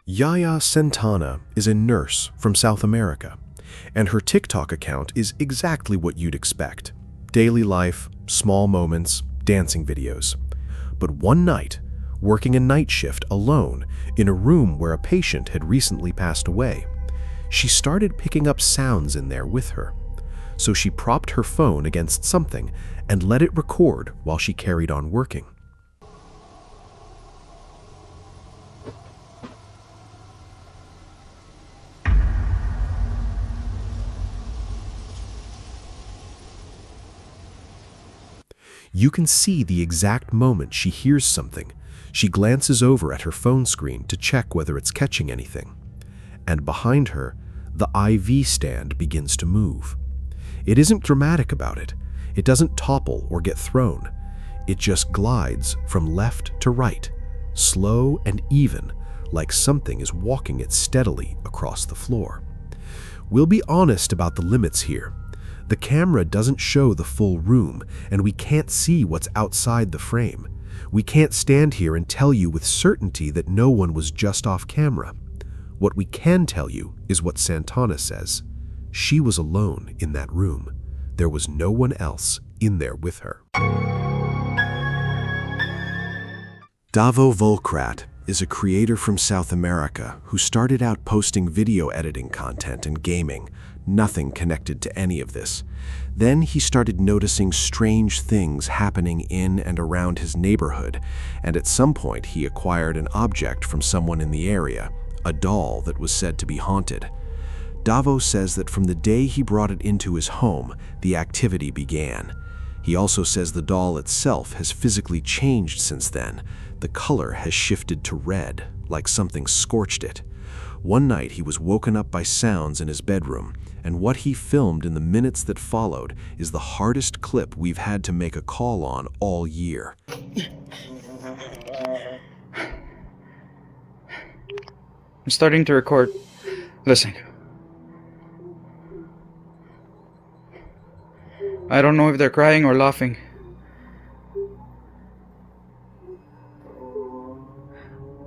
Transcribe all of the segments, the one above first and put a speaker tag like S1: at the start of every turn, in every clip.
S1: Yaya Santana is a nurse from South America, and her TikTok account is exactly what you'd expect. Daily life, small moments, dancing videos. But one night, working a night shift alone in a room where a patient had recently passed away, she started picking up sounds in there with her. So she propped her phone against something and let it record while she carried on working. You can see the exact moment she hears something. She glances over at her phone screen to check whether it's catching anything. And behind her, the IV stand begins to move. It isn't dramatic about it. It doesn't topple or get thrown. It just glides from left to right, slow and even, like something is walking it steadily across the floor. We'll be honest about the limits here. The camera doesn't show the full room, and we can't see what's outside the frame. We can't stand here and tell you with certainty that no one was just off camera. What we can tell you is what Santana says. She was alone in that room. There was no one else in there with her. Davo Volkrat is a creator from South America who started out posting video editing content and gaming, nothing connected to any of this. Then he started noticing strange things happening in and around his neighborhood, and at some point he acquired an object from someone in the area, a doll that was said to be haunted. Davo says that from the day he brought it into his home, the activity began. He also says the doll itself has physically changed since then. The color has shifted to red, like something scorched it. One night he was woken up by sounds in his bedroom, and what he filmed in the minutes that followed is the hardest clip we've had to make a call on all year.
S2: I'm starting to record. Listen. I don't know if they're crying or laughing.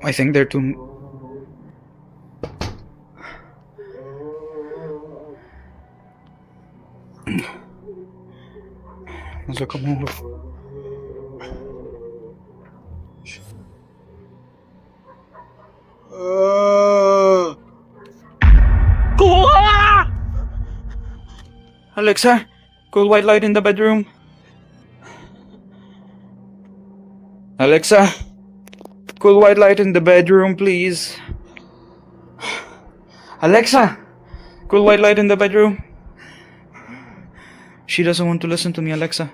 S2: I think they're too... Let's look more. Alexa, cool white light in the bedroom. Alexa, cool white light in the bedroom, please. Alexa, cool white light in the bedroom. She doesn't want to listen to me, Alexa.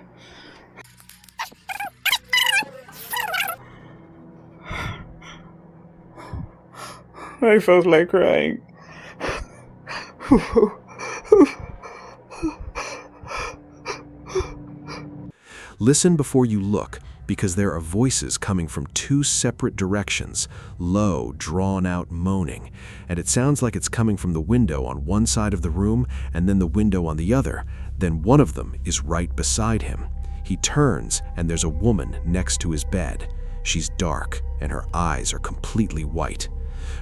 S2: I felt like crying.
S1: Listen before you look, because there are voices coming from two separate directions, low, drawn-out moaning, and it sounds like it's coming from the window on one side of the room and then the window on the other. Then one of them is right beside him. He turns, and there's a woman next to his bed. She's dark, and her eyes are completely white.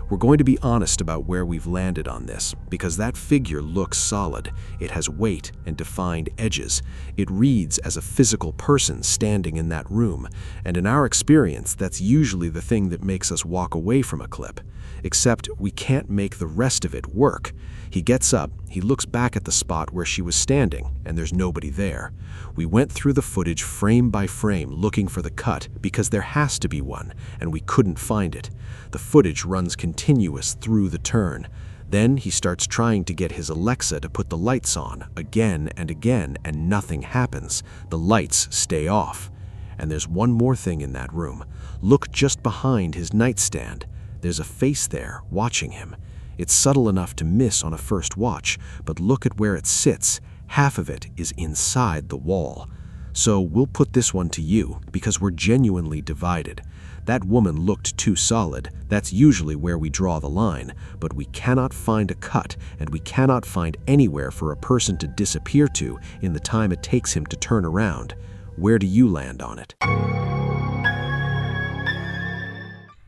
S1: We're going to be honest about where we've landed on this, because that figure looks solid. It has weight and defined edges. It reads as a physical person standing in that room, and in our experience, that's usually the thing that makes us walk away from a clip. Except we can't make the rest of it work. He gets up, he looks back at the spot where she was standing, and there's nobody there. We went through the footage frame by frame looking for the cut because there has to be one, and we couldn't find it. The footage runs continuous through the turn. Then he starts trying to get his Alexa to put the lights on again and again, and nothing happens. The lights stay off. And there's one more thing in that room. Look just behind his nightstand. There's a face there watching him. It's subtle enough to miss on a first watch, but look at where it sits. Half of it is inside the wall. So we'll put this one to you, because we're genuinely divided. That woman looked too solid. That's usually where we draw the line, but we cannot find a cut, and we cannot find anywhere for a person to disappear to in the time it takes him to turn around. Where do you land on it?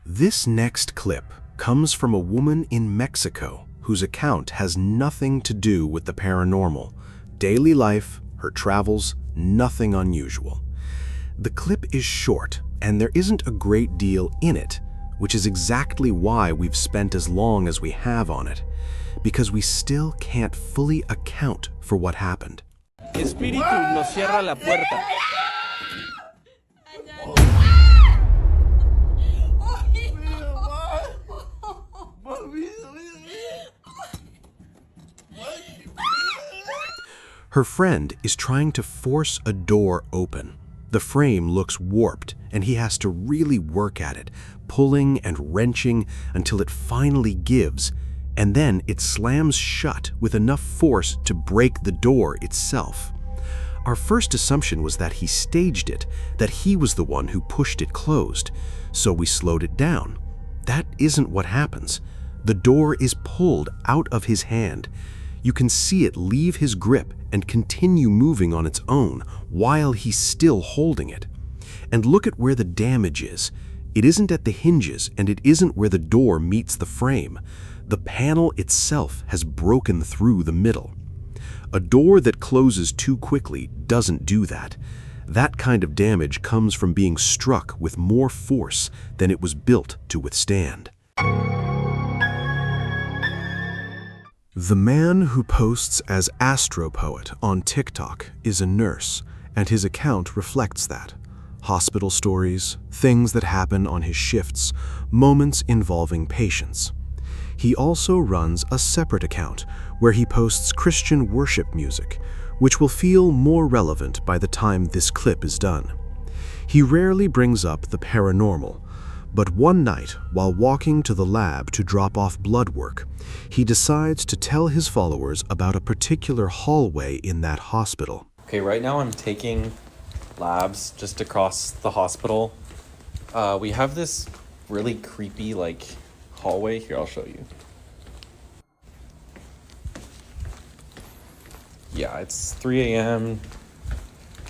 S1: This next clip comes from a woman in Mexico whose account has nothing to do with the paranormal. Daily life, her travels, nothing unusual. The clip is short, and there isn't a great deal in it, which is exactly why we've spent as long as we have on it, because we still can't fully account for what happened.
S3: Espíritu nos cierra la puerta.
S1: Her friend is trying to force a door open. The frame looks warped, and he has to really work at it, pulling and wrenching until it finally gives, and then it slams shut with enough force to break the door itself. Our first assumption was that he staged it, that he was the one who pushed it closed, so we slowed it down. That isn't what happens. The door is pulled out of his hand. You can see it leave his grip and continue moving on its own while he's still holding it. And look at where the damage is. It isn't at the hinges, and it isn't where the door meets the frame. The panel itself has broken through the middle. A door that closes too quickly doesn't do that. That kind of damage comes from being struck with more force than it was built to withstand. The man who posts as Astropoet on TikTok is a nurse, and his account reflects that. Hospital stories, things that happen on his shifts, moments involving patients. He also runs a separate account where he posts Christian worship music, which will feel more relevant by the time this clip is done. He rarely brings up the paranormal, but one night, while walking to the lab to drop off blood work, he decides to tell his followers about a particular hallway in that hospital.
S3: Okay, right now I'm taking labs just across the hospital. We have this really creepy, hallway. Here, I'll show you. Yeah, it's 3 a.m.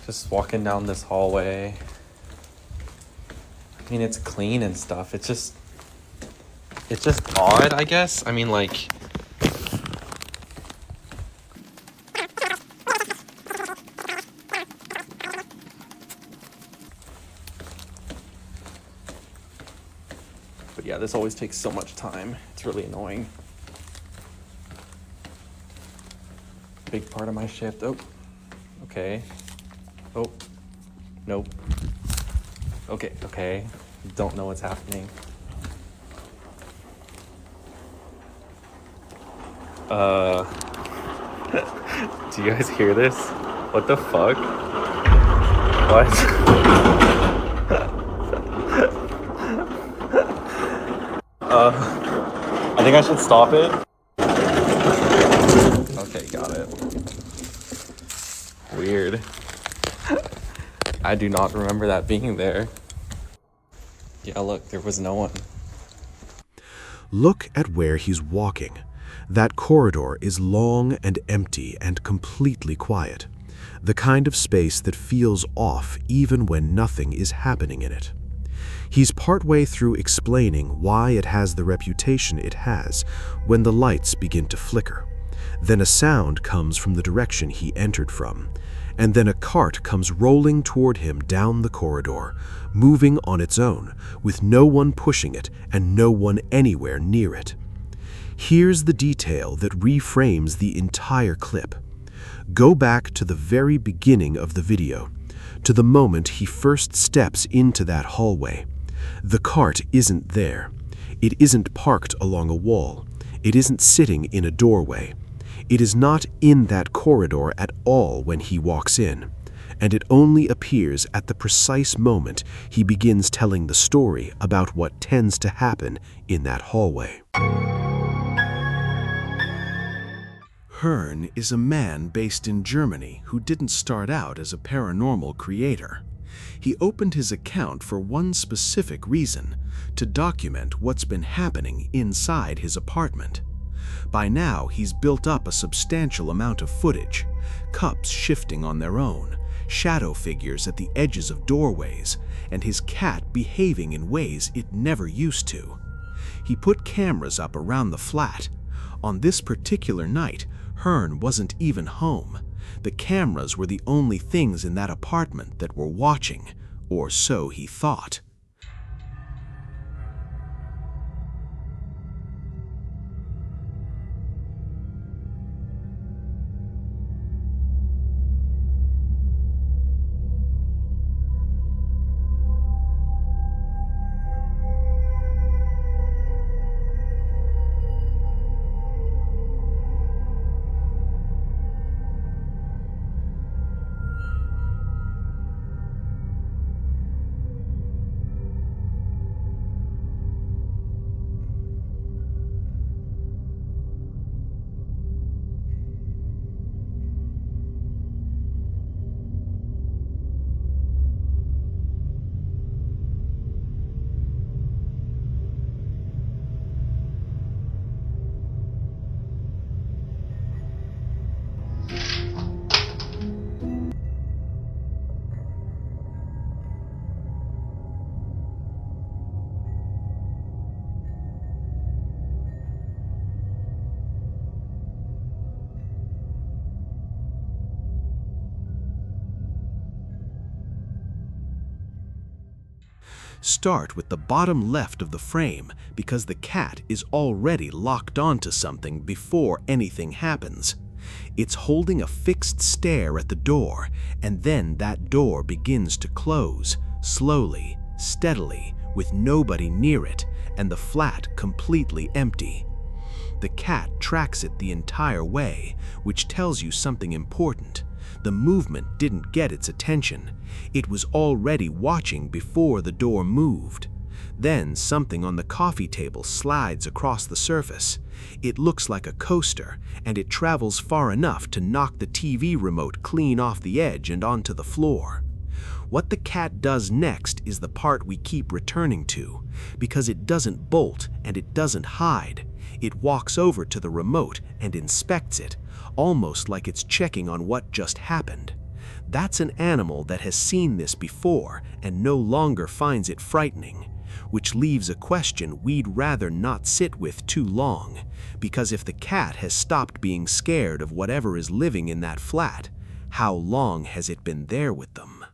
S3: Just walking down this hallway. I mean, it's clean and stuff. It's just odd, I guess. I mean, but yeah, this always takes so much time. It's really annoying. Big part of my shift. Oh, okay. Oh, nope. Okay. Don't know what's happening. Do you guys hear this? What the fuck? What? I think I should stop it. Okay, got it. Weird. I do not remember that being there. Yeah, look, there was no one.
S1: Look at where he's walking. That corridor is long and empty and completely quiet. The kind of space that feels off even when nothing is happening in it. He's partway through explaining why it has the reputation it has when the lights begin to flicker. Then a sound comes from the direction he entered from, and then a cart comes rolling toward him down the corridor, moving on its own, with no one pushing it and no one anywhere near it. Here's the detail that reframes the entire clip. Go back to the very beginning of the video, to the moment he first steps into that hallway. The cart isn't there. It isn't parked along a wall. It isn't sitting in a doorway. It is not in that corridor at all when he walks in, and it only appears at the precise moment he begins telling the story about what tends to happen in that hallway. Hearn is a man based in Germany who didn't start out as a paranormal creator. He opened his account for one specific reason: to document what's been happening inside his apartment. By now, he's built up a substantial amount of footage: cups shifting on their own, shadow figures at the edges of doorways, and his cat behaving in ways it never used to. He put cameras up around the flat. On this particular night, Hearn wasn't even home. The cameras were the only things in that apartment that were watching, or so he thought. Start with the bottom left of the frame because the cat is already locked onto something before anything happens. It's holding a fixed stare at the door, and then that door begins to close, slowly, steadily, with nobody near it, and the flat completely empty. The cat tracks it the entire way, which tells you something important. The movement didn't get its attention. It was already watching before the door moved. Then something on the coffee table slides across the surface. It looks like a coaster, and it travels far enough to knock the TV remote clean off the edge and onto the floor. What the cat does next is the part we keep returning to, because it doesn't bolt and it doesn't hide. It walks over to the remote and inspects it, almost like it's checking on what just happened. That's an animal that has seen this before and no longer finds it frightening, which leaves a question we'd rather not sit with too long, because if the cat has stopped being scared of whatever is living in that flat, how long has it been there with them?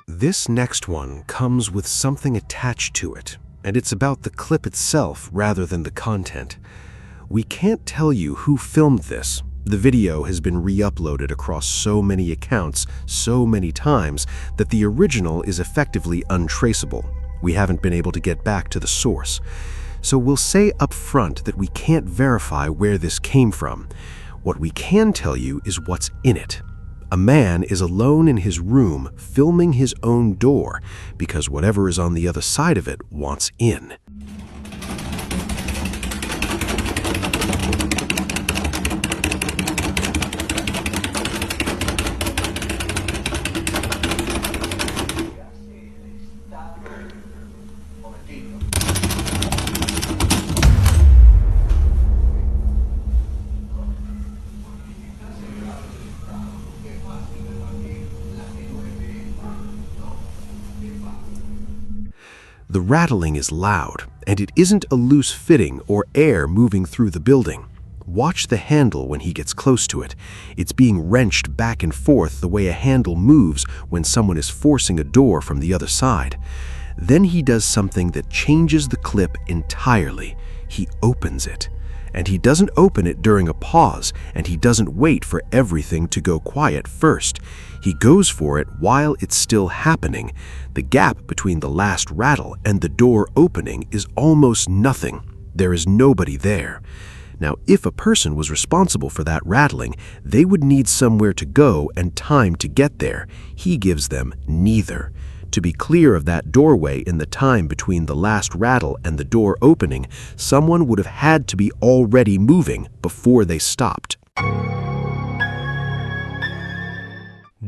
S1: This next one comes with something attached to it, and it's about the clip itself rather than the content. We can't tell you who filmed this. The video has been re-uploaded across so many accounts so many times that the original is effectively untraceable. We haven't been able to get back to the source. So we'll say up front that we can't verify where this came from. What we can tell you is what's in it. A man is alone in his room filming his own door because whatever is on the other side of it wants in. The rattling is loud, and it isn't a loose fitting or air moving through the building. Watch the handle when he gets close to it. It's being wrenched back and forth the way a handle moves when someone is forcing a door from the other side. Then he does something that changes the clip entirely. He opens it. And he doesn't open it during a pause, and he doesn't wait for everything to go quiet first. He goes for it while it's still happening. The gap between the last rattle and the door opening is almost nothing. There is nobody there. Now, if a person was responsible for that rattling, they would need somewhere to go and time to get there. He gives them neither. To be clear of that doorway in the time between the last rattle and the door opening, someone would have had to be already moving before they stopped.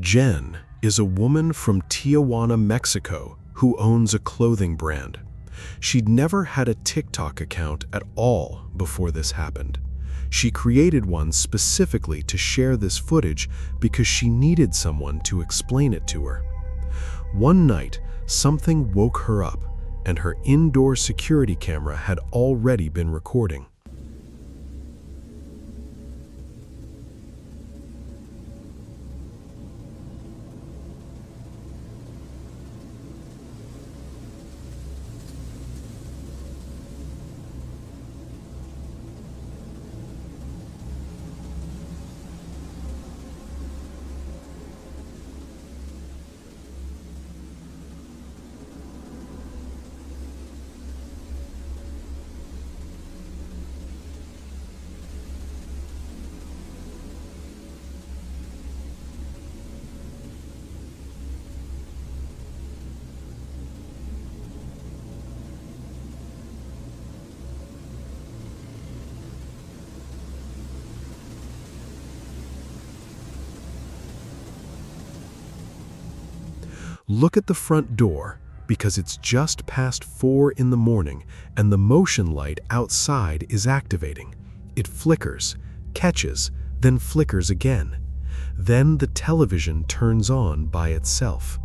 S1: Jen is a woman from Tijuana, Mexico, who owns a clothing brand. She'd never had a TikTok account at all before this happened. She created one specifically to share this footage because she needed someone to explain it to her. One night, something woke her up, and her indoor security camera had already been recording. Look at the front door, because it's just past 4 in the morning and the motion light outside is activating. It flickers, catches, then flickers again. Then the television turns on by itself.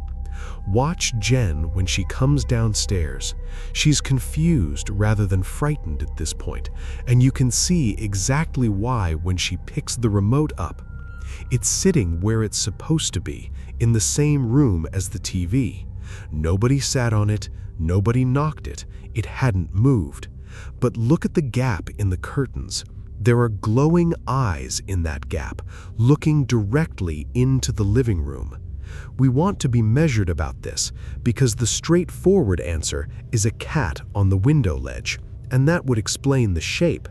S1: Watch Jen when she comes downstairs. She's confused rather than frightened at this point, and you can see exactly why when she picks the remote up. It's sitting where it's supposed to be, in the same room as the TV. Nobody sat on it, nobody knocked it, it hadn't moved. But look at the gap in the curtains. There are glowing eyes in that gap, looking directly into the living room. We want to be measured about this, because the straightforward answer is a cat on the window ledge, and that would explain the shape.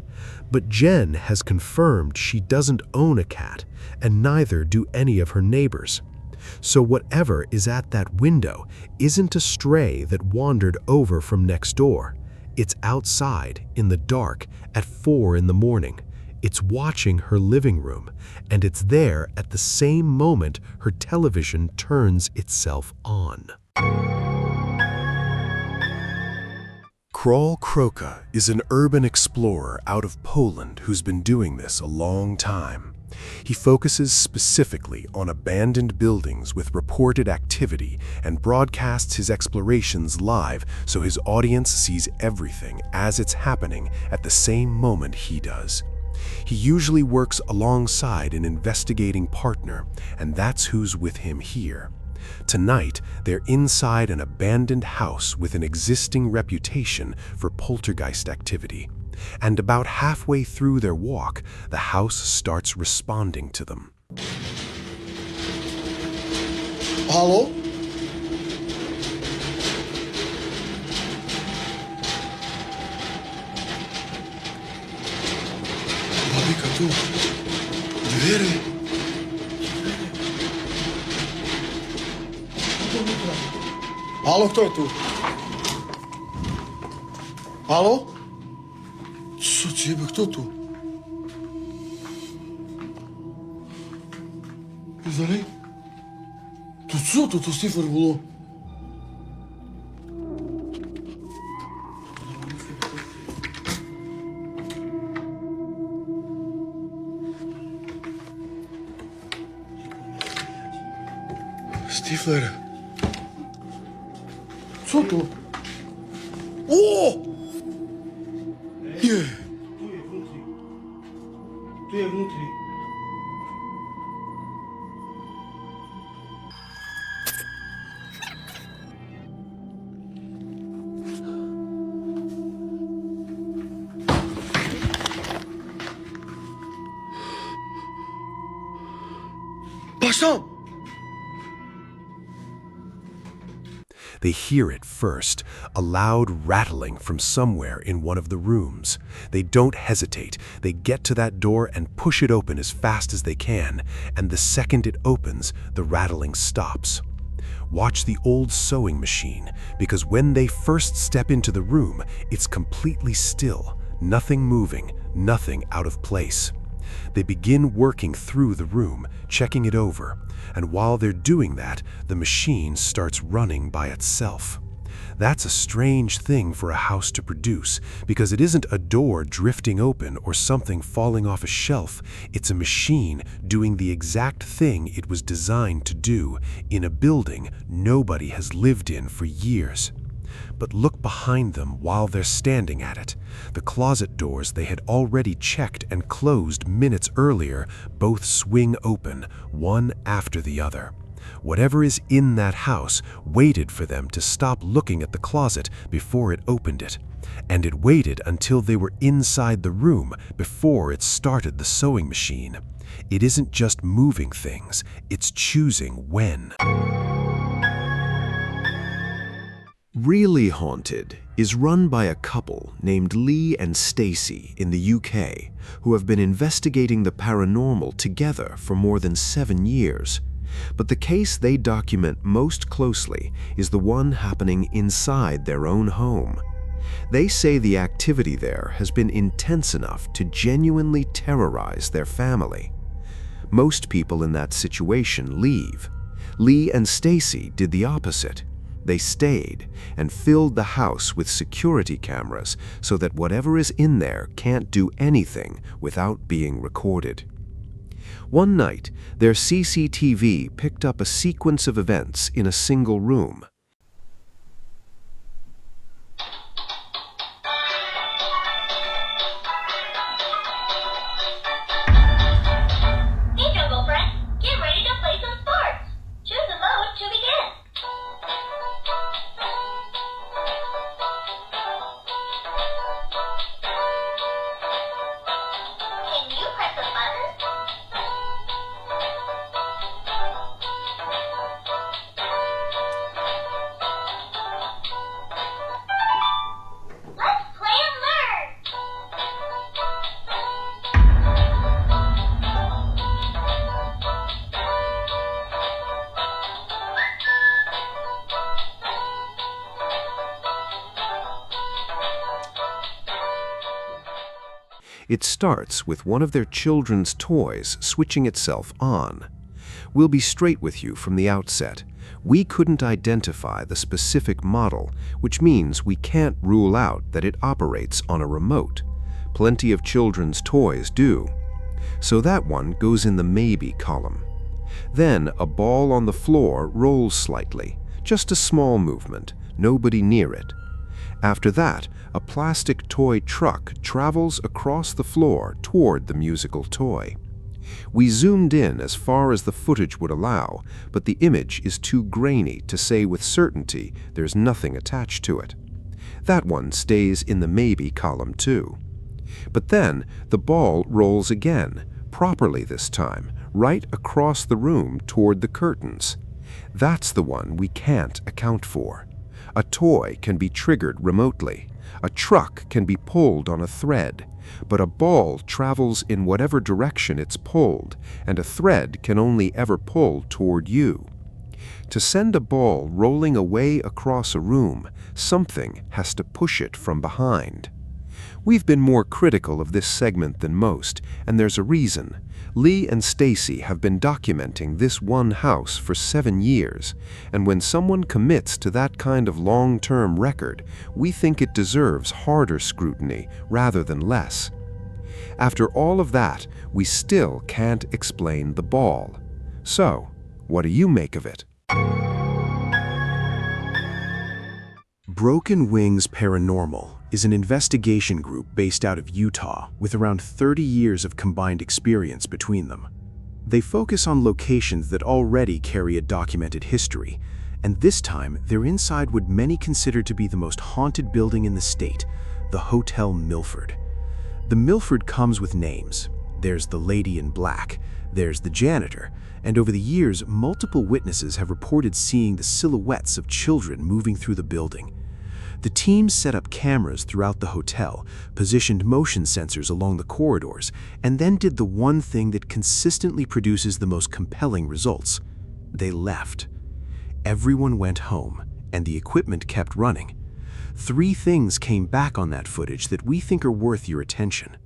S1: But Jen has confirmed she doesn't own a cat, and neither do any of her neighbors. So whatever is at that window isn't a stray that wandered over from next door. It's outside, in the dark, at 4 in the morning. It's watching her living room, and it's there at the same moment her television turns itself on. Król Kroka is an urban explorer out of Poland who's been doing this a long time. He focuses specifically on abandoned buildings with reported activity and broadcasts his explorations live so his audience sees everything as it's happening at the same moment he does. He usually works alongside an investigating partner, and that's who's with him here. Tonight, they're inside an abandoned house with an existing reputation for poltergeist activity. And about halfway through their walk, the house starts responding to them.
S4: Halo? Babika tu. Двери. Halo, kto je tu? Halo? Co ci jebe, kto tu? Izali? To co to Stefan bilo? Stifler. Co to? O! Je. Tu je внутри. Pašao!
S1: They hear it first, a loud rattling from somewhere in one of the rooms. They don't hesitate. They get to that door and push it open as fast as they can, and the second it opens, the rattling stops. Watch the old sewing machine, because when they first step into the room, it's completely still, nothing moving, nothing out of place. They begin working through the room, checking it over, and while they're doing that, the machine starts running by itself. That's a strange thing for a house to produce, because it isn't a door drifting open or something falling off a shelf. It's a machine doing the exact thing it was designed to do in a building nobody has lived in for years. But look behind them while they're standing at it. The closet doors they had already checked and closed minutes earlier both swing open, one after the other. Whatever is in that house waited for them to stop looking at the closet before it opened it. And it waited until they were inside the room before it started the sewing machine. It isn't just moving things, it's choosing when. Really Haunted is run by a couple named Lee and Stacy in the UK who have been investigating the paranormal together for more than 7 years. But the case they document most closely is the one happening inside their own home. They say the activity there has been intense enough to genuinely terrorize their family. Most people in that situation leave. Lee and Stacy did the opposite. They stayed and filled the house with security cameras so that whatever is in there can't do anything without being recorded. One night, their CCTV picked up a sequence of events in a single room.
S5: Hey, Jungle Friend, get ready to play some sports. Choose a mode to begin. Can you press a button? Let's play and learn.
S1: It starts with one of their children's toys switching itself on. We'll be straight with you from the outset. We couldn't identify the specific model, which means we can't rule out that it operates on a remote. Plenty of children's toys do. So that one goes in the maybe column. Then a ball on the floor rolls slightly, just a small movement, nobody near it. After that, a plastic toy truck travels across the floor toward the musical toy. We zoomed in as far as the footage would allow, but the image is too grainy to say with certainty there's nothing attached to it. That one stays in the maybe column too. But then the ball rolls again, properly this time, right across the room toward the curtains. That's the one we can't account for. A toy can be triggered remotely. A truck can be pulled on a thread, but a ball travels in whatever direction it's pulled, and a thread can only ever pull toward you. To send a ball rolling away across a room, something has to push it from behind. We've been more critical of this segment than most, and there's a reason. Lee and Stacy have been documenting this one house for 7 years, and when someone commits to that kind of long-term record, we think it deserves harder scrutiny rather than less. After all of that, we still can't explain the ball. So, what do you make of it? Broken Wings Paranormal is an investigation group based out of Utah with around 30 years of combined experience between them. They focus on locations that already carry a documented history, and this time they're inside what many consider to be the most haunted building in the state, the Hotel Milford. The Milford comes with names. There's the Lady in Black, there's the janitor, and over the years, multiple witnesses have reported seeing the silhouettes of children moving through the building. The team set up cameras throughout the hotel, positioned motion sensors along the corridors, and then did the one thing that consistently produces the most compelling results. They left. Everyone went home, and the equipment kept running. 3 things came back on that footage that we think are worth your attention.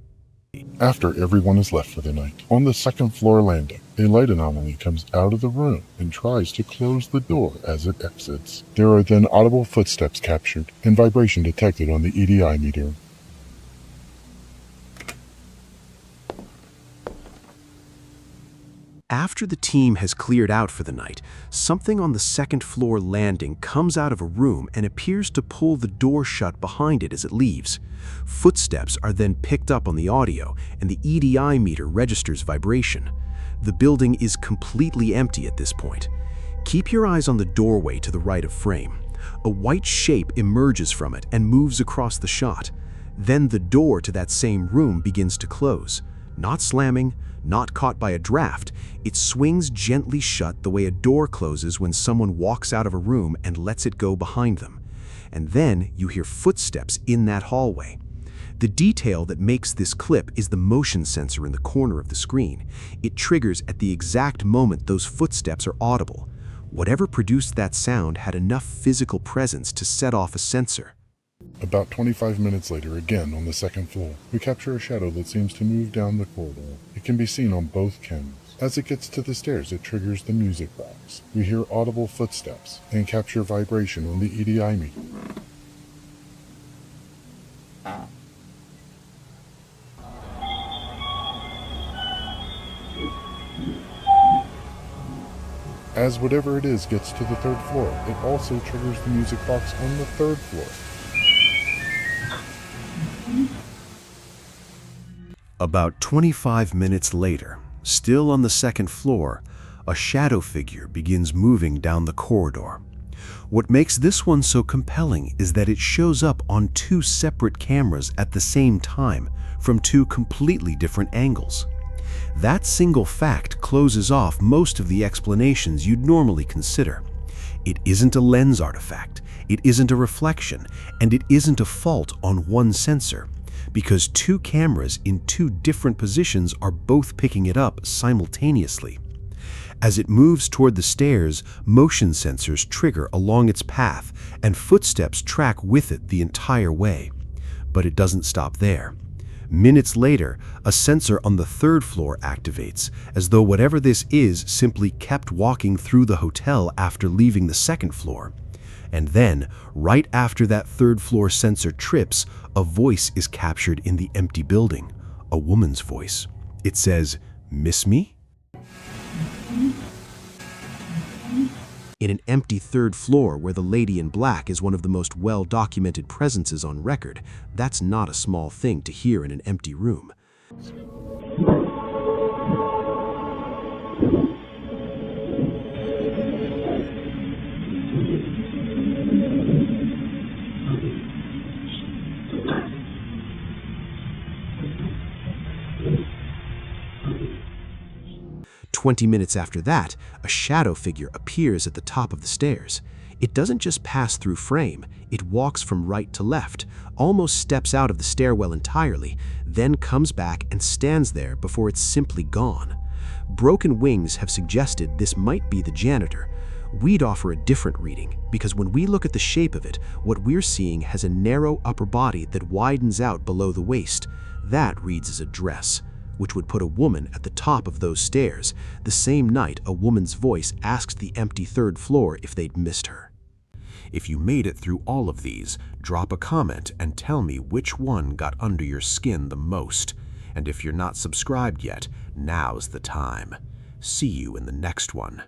S6: After everyone is left for the night, on the second floor landing, a light anomaly comes out of the room and tries to close the door as it exits. There are then audible footsteps captured and vibration detected on the EDI meter.
S1: After the team has cleared out for the night, something on the second-floor landing comes out of a room and appears to pull the door shut behind it as it leaves. Footsteps are then picked up on the audio, and the EDI meter registers vibration. The building is completely empty at this point. Keep your eyes on the doorway to the right of frame. A white shape emerges from it and moves across the shot. Then the door to that same room begins to close. Not slamming, not caught by a draft, it swings gently shut the way a door closes when someone walks out of a room and lets it go behind them. And then you hear footsteps in that hallway. The detail that makes this clip is the motion sensor in the corner of the screen. It triggers at the exact moment those footsteps are audible. Whatever produced that sound had enough physical presence to set off a sensor.
S6: About 25 minutes later, again on the second floor, we capture a shadow that seems to move down the corridor. It can be seen on both cameras. As it gets to the stairs, it triggers the music box. We hear audible footsteps and capture vibration on the EDI meter. As whatever it is gets to the third floor, it also triggers the music box on the third floor.
S1: About 25 minutes later, still on the second floor, a shadow figure begins moving down the corridor. What makes this one so compelling is that it shows up on two separate cameras at the same time, from two completely different angles. That single fact closes off most of the explanations you'd normally consider. It isn't a lens artifact, it isn't a reflection, and it isn't a fault on one sensor, because two cameras in two different positions are both picking it up simultaneously. As it moves toward the stairs, motion sensors trigger along its path, and footsteps track with it the entire way. But it doesn't stop there. Minutes later, a sensor on the third floor activates, as though whatever this is simply kept walking through the hotel after leaving the second floor. And then, right after that third floor sensor trips, a voice is captured in the empty building, a woman's voice. It says, "Miss me?" In an empty third floor where the lady in black is one of the most well-documented presences on record, that's not a small thing to hear in an empty room. "20 minutes after that, a shadow figure appears at the top of the stairs. It doesn't just pass through frame, it walks from right to left, almost steps out of the stairwell entirely, then comes back and stands there before it's simply gone. Broken wings have suggested this might be the janitor. We'd offer a different reading, because when we look at the shape of it, what we're seeing has a narrow upper body that widens out below the waist. That reads as a dress, which would put a woman at the top of those stairs, the same night a woman's voice asked the empty third floor if they'd missed her. If you made it through all of these, drop a comment and tell me which one got under your skin the most. And if you're not subscribed yet, now's the time. See you in the next one.